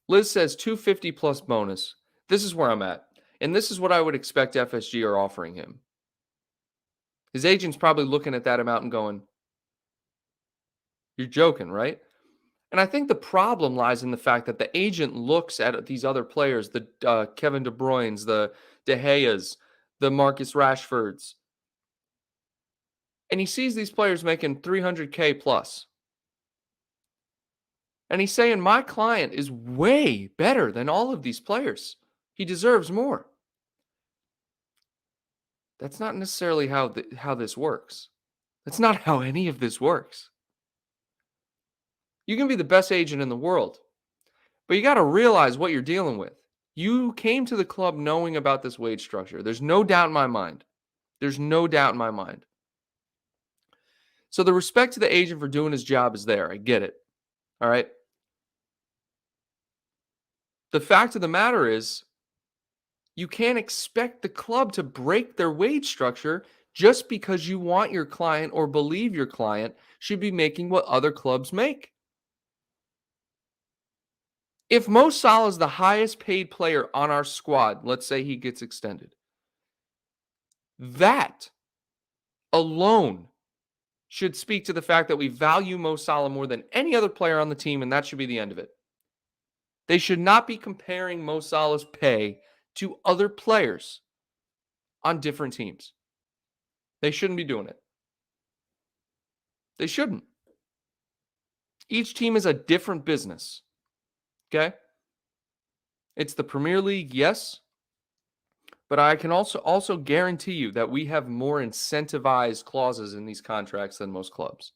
Liz says 250 plus bonus. This is where I'm at. And this is what I would expect FSG are offering him. His agent's probably looking at that amount and going, you're joking, right? And I think the problem lies in the fact that the agent looks at these other players, the Kevin De Bruyne's, the De Gea's, the Marcus Rashford's, and he sees these players making 300K plus. And he's saying, my client is way better than all of these players. He deserves more. That's not necessarily how this works. That's not how any of this works. You can be the best agent in the world, but you got to realize what you're dealing with. You came to the club knowing about this wage structure. There's no doubt in my mind. There's no doubt in my mind. So the respect to the agent for doing his job is there. I get it. All right. The fact of the matter is, you can't expect the club to break their wage structure just because you want your client or believe your client should be making what other clubs make. If Mo Salah is the highest paid player on our squad, let's say he gets extended, that alone should speak to the fact that we value Mo Salah more than any other player on the team, and that should be the end of it. They should not be comparing Mo Salah's pay to other players on different teams. They shouldn't be doing it. They shouldn't. Each team is a different business. Okay? It's the Premier League, yes. But I can also guarantee you that we have more incentivized clauses in these contracts than most clubs.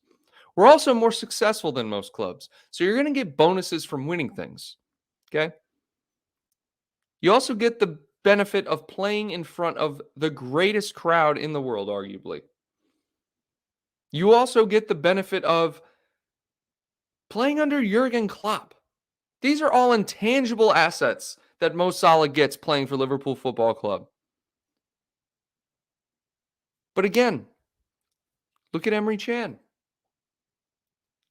We're also more successful than most clubs. So you're going to get bonuses from winning things. Okay? You also get the benefit of playing in front of the greatest crowd in the world, arguably. You also get the benefit of playing under Jurgen Klopp. These are all intangible assets that Mo Salah gets playing for Liverpool Football Club. But again, look at Emre Can.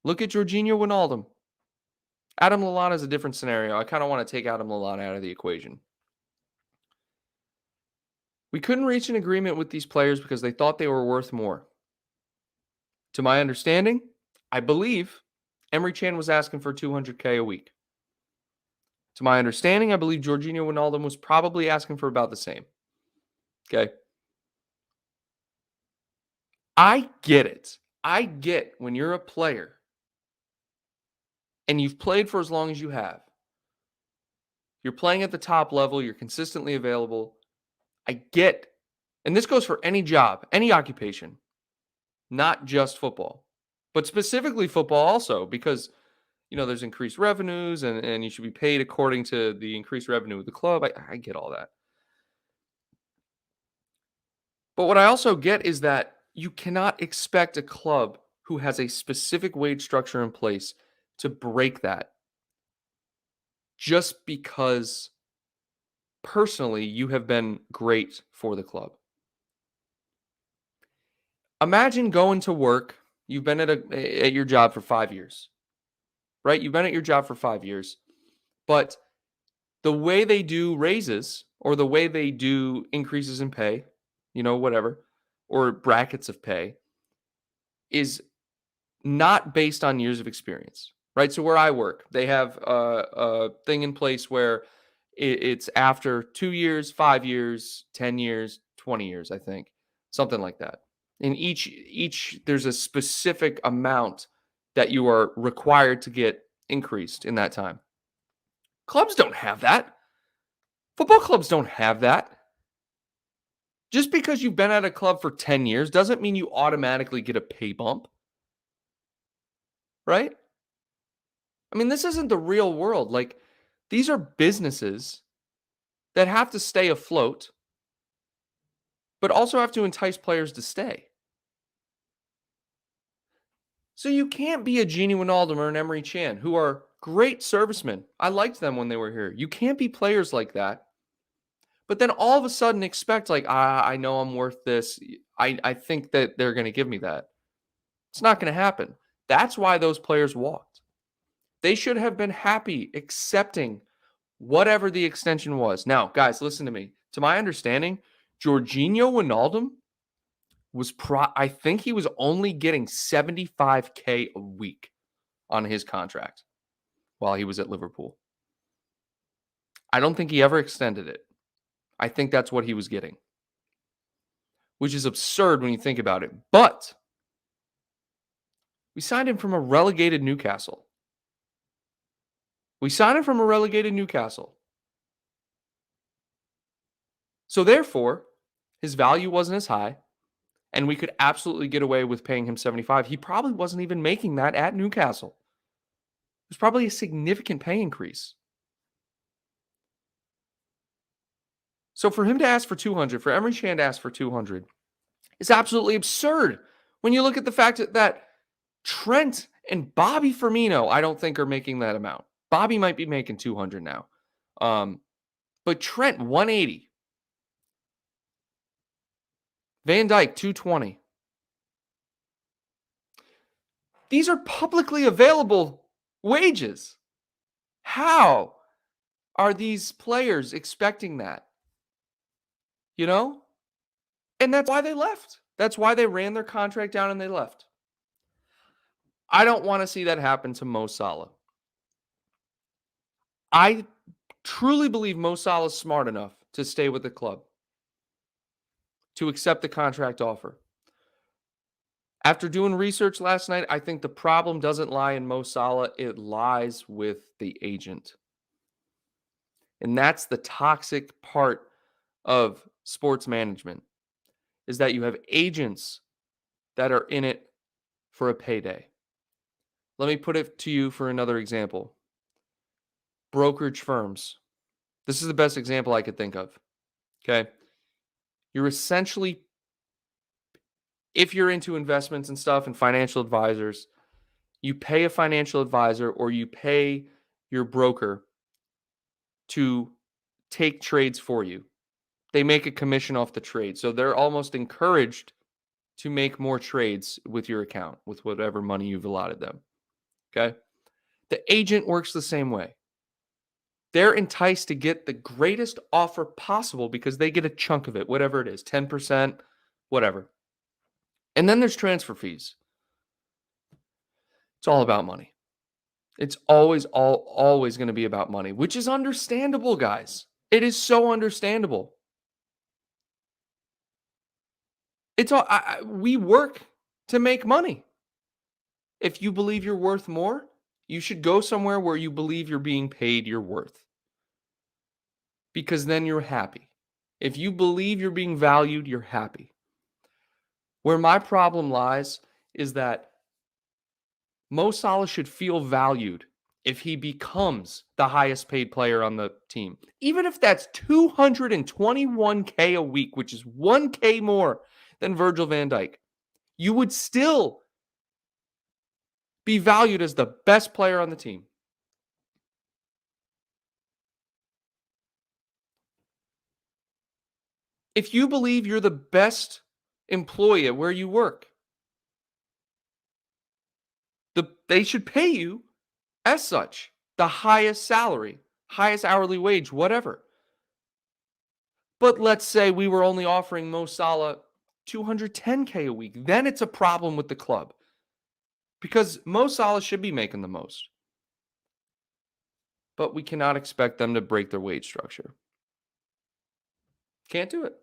Look at Jorginho Wijnaldum. Adam Lallana is a different scenario. I kind of want to take Adam Lallana out of the equation. We couldn't reach an agreement with these players because they thought they were worth more. To my understanding, I believe Emre Can was asking for $200K a week. To my understanding, I believe Jorginho Wijnaldum was probably asking for about the same. Okay. I get it. I get when you're a player and you've played for as long as you have. You're playing at the top level. You're consistently available. I get, and this goes for any job, any occupation, not just football, but specifically football also, because, there's increased revenues and you should be paid according to the increased revenue of the club. I get all that. But what I also get is that you cannot expect a club who has a specific wage structure in place to break that just because personally you have been great for the club. Imagine going to work. You've been at your job for 5 years, right? You've been at your job for 5 years, but the way they do raises or the way they do increases in pay, whatever, or brackets of pay is not based on years of experience, right? So where I work, they have a thing in place where it's after 2 years, 5 years, 10 years, 20 years, I think, something like that. In each there's a specific amount that you are required to get increased in that time. Clubs don't have that. Football clubs don't have that. Just because you've been at a club for 10 years doesn't mean you automatically get a pay bump. Right? I mean, this isn't the real world. Like, these are businesses that have to stay afloat, but also have to entice players to stay. So you can't be a genuine Wijnaldum or an Emre Can, who are great servicemen. I liked them when they were here. You can't be players like that. But then all of a sudden expect, like, I know I'm worth this. I think that they're going to give me that. It's not going to happen. That's why those players walked. They should have been happy accepting whatever the extension was. Now, guys, listen to me. To my understanding, Jorginho Wijnaldum was I think he was only getting $75K a week on his contract while he was at Liverpool. I don't think he ever extended it. I think that's what he was getting, which is absurd when you think about it. But we signed him from a relegated Newcastle. So therefore, his value wasn't as high, and we could absolutely get away with paying him 75. He probably wasn't even making that at Newcastle. It was probably a significant pay increase. So for him to ask for 200, for Emre Can to ask for 200, is absolutely absurd. When you look at the fact that Trent and Bobby Firmino, I don't think are making that amount. Bobby might be making 200 now. But Trent, 180. Van Dijk, 220. These are publicly available wages. How are these players expecting that? You know? And that's why they left. That's why they ran their contract down and they left. I don't want to see that happen to Mo Salah. I truly believe Mo Salah is smart enough to stay with the club, to accept the contract offer. After doing research last night, I think the problem doesn't lie in Mo Salah. It lies with the agent. And that's the toxic part of sports management, is that you have agents that are in it for a payday. Let me put it to you for another example. Brokerage firms. This is the best example I could think of. Okay. You're essentially, if you're into investments and stuff and financial advisors, you pay a financial advisor or you pay your broker to take trades for you. They make a commission off the trade. So they're almost encouraged to make more trades with your account, with whatever money you've allotted them. Okay. The agent works the same way. They're enticed to get the greatest offer possible because they get a chunk of it, whatever it is, 10%, whatever. And then there's transfer fees. It's all about money. It's always going to be about money, which is understandable, guys. It is so understandable. It's all we work to make money. If you believe you're worth more, you should go somewhere where you believe you're being paid your worth. Because then you're happy. If you believe you're being valued, you're happy. Where my problem lies is that Mo Salah should feel valued if he becomes the highest paid player on the team. Even if that's $221K a week, which is $1K more than Virgil van Dijk, you would still be valued as the best player on the team. If you believe you're the best employee at where you work, they should pay you as such, the highest salary, highest hourly wage, whatever. But let's say we were only offering Mo Salah $210K a week. Then it's a problem with the club because Mo Salah should be making the most. But we cannot expect them to break their wage structure. Can't do it.